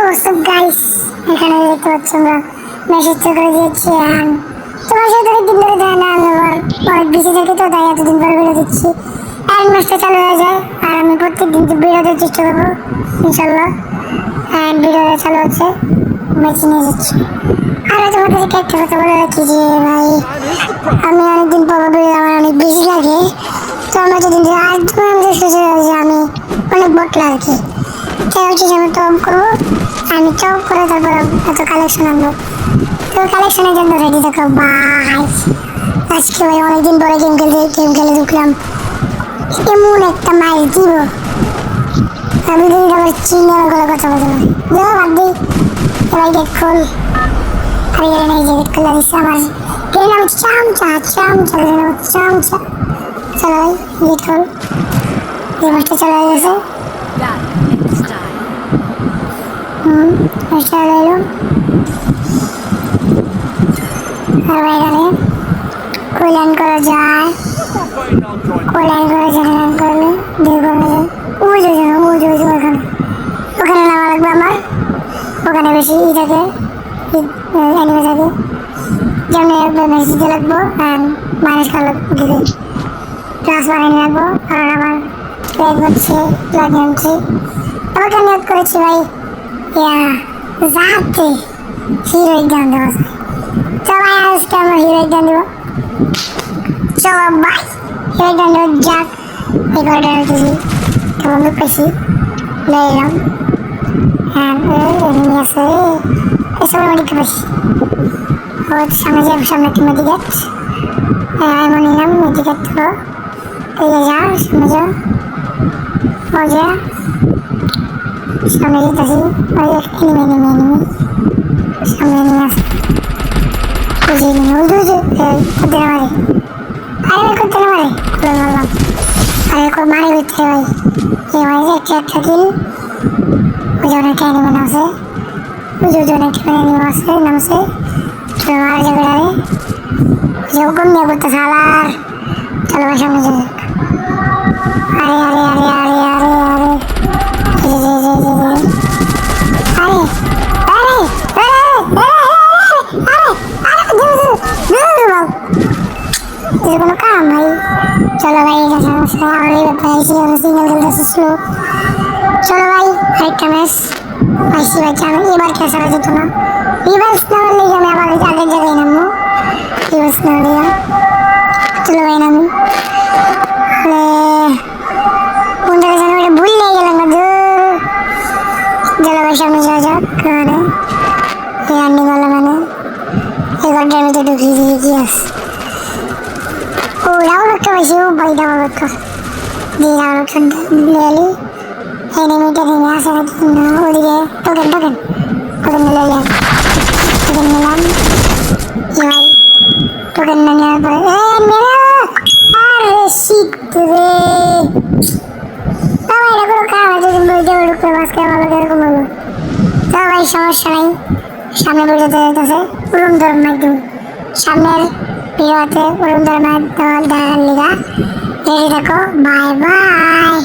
WhatsApp guys, এখানে দেখতে পাচ্ছ আমরা মেসেজ করে দিয়েছি। তোমার সাথে অনেকদিন ধরে দেয় না, আমি আবার অনেক বেশি থেকে তো তাই এতদিন পরে ভিডিও দিচ্ছি। অ্যান্ড ম্যাচটা চালু হয়ে যায় আর আমি প্রত্যেক দিন ভিডিও দেওয়ার চেষ্টা করবো ইনশাল্লাহ। অ্যান্ড ভিডিওটা চালু হচ্ছে, ম্যাচ নিয়ে যাচ্ছি। আর তোমাদেরকে একটা কথা বলে রাখি যে ভাই, আমি অনেকদিন পর ভিডিও আমার অনেক বেশি লাগে। তো আমরা যদি আজ আমাদের সোচে যে আমি অনেক বটলা আর কি, তাই হচ্ছে আমি টপ করবো। আমি টপ করে তারপর এত কালেকশন আনবো। তো কালেকশনের জন্য রেডি থাকো ভাই। আজকে ভাই অনেকদিন পরে গেম খেলে ঢুকলাম। এমন একটা মাইল দিব আমি যদি আবার চিনি আমার গলা কথা বলতে পারি। যাও বাদ দিই, এবার গেট খোল। আমি জানি না এই যে গেট খোলা দিচ্ছে আমার ট্রেন। আমি চামচা চলো ভাই গেট খোল। এই মাসটা চলে গেছে। মাসটা এলো আর বাইরে কোল্যান্ড করা যায়, কোল্যান্ড করা যায়। ল্যান্ড করলে দিয়ে করা যায় ওখানে ওখানে নামা লাগবে আমার। ওখানে বেশি ই থাকে, অ্যানিমে থাকে, যেমন মেসেজ দিতে লাগবো। মাইনাস করা লাগবে, প্লাস বানিয়ে রাখবো। কারণ আমার প্লেগ হচ্ছে প্লাগিনছি। আমাকে নিয়োগ করেছি ভাই যাতে হিরো এক্সাম দেওয়া যায়। তো ভাই আজকে আমরা হিরো এক্সাম দেবো। চলো ভাই হিরো এক্সাম দেবো যাক। এই ঘরটা রেখেছি, কেমন লোক পেয়েছি লে এলাম। হ্যাঁ এমনি আছে এসব মেডিকে পেয়েছি। সামনে যে সামনে একটা মেডিকেট এমন নিলাম। মেডিকেট তো এই যা সামনে যা ও যা সামনে যেতেছি। ওই এনিমি সামনে নিয়ে আসে বুঝিয়ে নিয়ে ওই করতে না মারে। আরে করতে না মারে খুলে মারলাম। আরে মারে করতে ভাই এই মারে একটা কিল। ওই যে অনেকটা এনিমি নামছে, ওই যে অনেকটা এনিমি আছে নামছে। মারা যাবে আরে যে হুকুম নিয়ে করতে সালার। চলো ভাই সামনে যাবে। আরে আরে আরে আরে আরে আরে কোনো কাম ভাই। চলো ভাই চলো ভাই আরেকটা ম্যাচ আইসি ভাই। আমি এবার খেলা যেত না, রিভার্স নেওয়ার লেগে আমি আবার আগের জায়গায় নামবো। রিভার্স নেওয়ার লেগে চলো ভাই নামি। কোন জায়গায় যেন ওটা ভুল নিয়ে গেলাম না। জলবায়ু সামনে যাওয়া যাক। মানে এই রান্নি গলা মানে এই ঘরটার মধ্যে ঢুকিয়ে দিয়ে কি আছে। ও ডাবল একটা পাইছি। ও ভাই ডাবল একটা দিয়ে ডাবল একটা লেলি এনিমিটা নেমে আসে না ওদিকে। টোকেন নিয়ে নিলাম। এবার টোকেন না নেওয়ার পরে আরে শীত রে বাবা, এটা কোনো কাম আছে? ঢুকতে মাঝকে আমার এরকম হলো। তো ভাই সমস্যা নাই, সামনে বুঝতে যেতেছে উড়ুম ধর্ম একদম সামনের ভিডিওতে উড়ুম ধর্ম দেখার লিগা রেডি থাকো। Bye bye.